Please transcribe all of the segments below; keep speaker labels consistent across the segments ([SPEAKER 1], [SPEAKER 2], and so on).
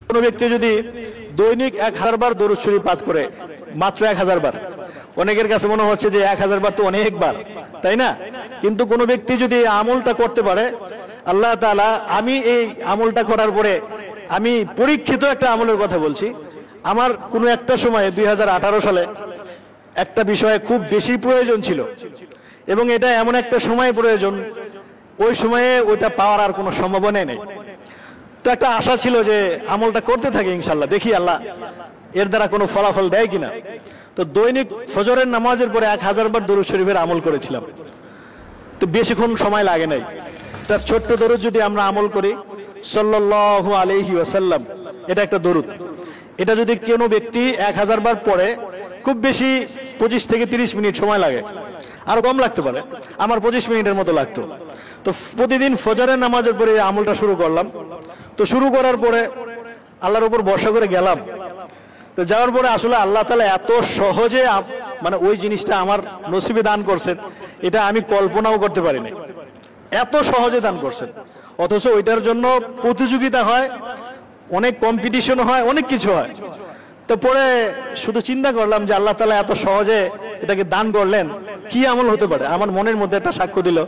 [SPEAKER 1] কোনো ব্যক্তি যদি দৈনিক 1000 বার দরুদ শরীফ পাঠ করে, মাত্র 1000 বার, অনেকের কাছে মনে হচ্ছে যে 1000 বার তো অনেকবার, তাই না? কিন্তু কোনো ব্যক্তি যদি এই আমলটা করতে পারে, আল্লাহ তাআলা, আমি এই আমলটা করার পরে, আমি পরীক্ষিত একটা আমলের কথা বলছি, আমার কোনো একটা সময়ে 2018 সালে একটা বিষয়ে খুব বেশি প্রয়োজন ছিল, এবং এটা এমন একটা সময় প্রয়োজন, ওই সময়ে ওইটা পাওয়ার আর কোনো সম্ভাবনা নেই। তো একটা আশা ছিল যে আমলটা করতে থাকি, ইনশাল্লাহ দেখি আল্লাহ এর দ্বারা কোনো ফলাফল দেয় কিনা। তো দৈনিক ফজরের নামাজের পরে 1000 বার দরুদ শরীফের আমল করেছিলাম। তো বেশিক্ষণ সময় লাগে নাই। তার ছোট্ট দরুদ যদি আমরা আমল করি, সাল্লাল্লাহু আলাইহি ওয়াসাল্লাম, এটা একটা দরুদ, এটা যদি কোনো ব্যক্তি 1000 বার পড়ে, খুব বেশি 25 থেকে 30 মিনিট সময় লাগে, আরো কম লাগতে পারে, আমার 25 মিনিটের মতো লাগতো। তো প্রতিদিন ফজরের নামাজের পরে এই আমলটা শুরু করলাম। তো শুরু করার পরে আল্লাহর উপর ভরসা করে গেলাম। তো যাওয়ার পরে আসলে আল্লাহ তাআলা এত সহজে মানে ওই জিনিসটা আমার নসিবে দান করছেন, এটা আমি কল্পনাও করতে পারিনি, এত সহজে দান করছেন। অথচ ওইটার জন্য প্রতিযোগিতা হয়, অনেক কম্পিটিশন হয়, অনেক কিছু হয়। তো পরে শুধু চিন্তা করলাম যে আল্লাহ তাআলা এত সহজে এটাকে দান করলেন, কি আমল হতে পারে? আমার মনের মধ্যে একটা সাক্ষ্য দিল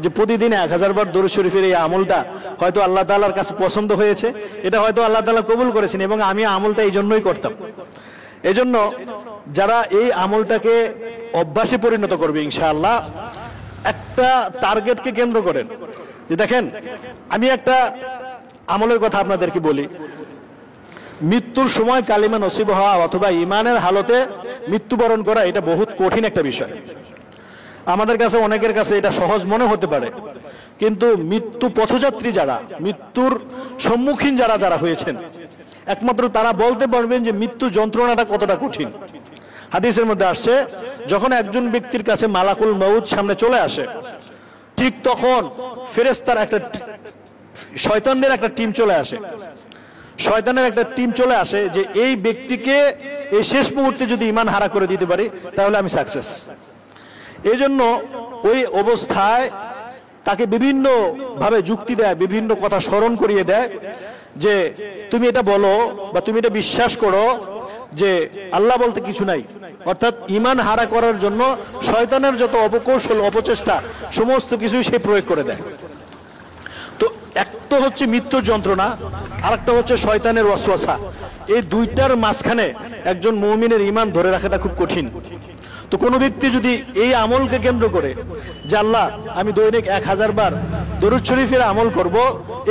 [SPEAKER 1] যে প্রতিদিন 1000 বার দরুদ শরীফের এই আমলটা হয়তো আল্লাহ তাআলার কাছে পছন্দ হয়েছে, এটা হয়তো আল্লাহ তাআলা কবুল করেছেন, এবং আমি আমলটা এই জন্যই করতাম। এজন্য যারা এই আমলটাকে অভ্যাসে পরিণত করবে ইনশাআল্লাহ, একটা টার্গেটকে কেন্দ্র করেন, যে দেখেন আমি একটা আমলের কথা আপনাদেরকে বলি, মৃত্যুর সময় কালিমা নসিব হওয়া অথবা ইমানের হালতে মৃত্যুবরণ করা, এটা বহুত কঠিন একটা বিষয়। আমাদের কাছে, অনেকের কাছে এটা সহজ মনে হতে পারে, কিন্তু মৃত্যু পথযাত্রী যারা, মৃত্যুর সম্মুখীন যারা হয়েছেন, একমাত্র তারা বলতে পারবেন যে মৃত্যু যন্ত্রণাটা কতটা কঠিন। হাদিসের মধ্যে আসছে, যখন একজন ব্যক্তির কাছে মালাকুল মউত সামনে চলে আসে, ঠিক তখন ফেরেশতার একটা, শয়তানদের একটা টিম চলে আসে, শয়তানের একটা টিম চলে আসে যে এই ব্যক্তিকে এই শেষ মুহূর্তে যদি ঈমান হারা করে দিতে পারি তাহলে আমি সাকসেস। এই জন্য ওই অবস্থায় তাকে বিভিন্ন ভাবে যুক্তি দেয়, বিভিন্ন কথা স্মরণ করিয়ে দেয় যে তুমি এটা বলো বা তুমি এটা বিশ্বাস করো যে আল্লাহ বলতে কিছু নাই। অর্থাৎ ঈমান হারা করার জন্য শয়তানের যত অপকৌশল, অপচেষ্টা, সমস্ত কিছুই সে প্রয়োগ করে দেয়। তো একটা হচ্ছে মৃত্যুর যন্ত্রণা, আরেকটা হচ্ছে শয়তানের ওয়াসওয়াসা। এই দুইটার মাঝখানে একজন মুমিনের ঈমান ধরে রাখাটা খুব কঠিন। তো কোনো ব্যক্তি যদি এই আমলকে কেন্দ্র করে যে আল্লাহ আমি দৈনিক 1000 বার দরুদ শরীফের আমল করব,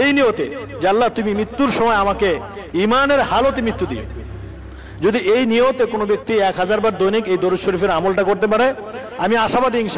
[SPEAKER 1] এই নিয়তে যে আল্লাহ তুমি মৃত্যুর সময় আমাকে ঈমানের হালতে মৃত্যু দিও, যদি এই নিয়তে কোনো ব্যক্তি 1000 বার দৈনিক এই দরুদ শরীফের আমলটা করতে পারে, আমি আশাবাদী ইনশাআল্লাহ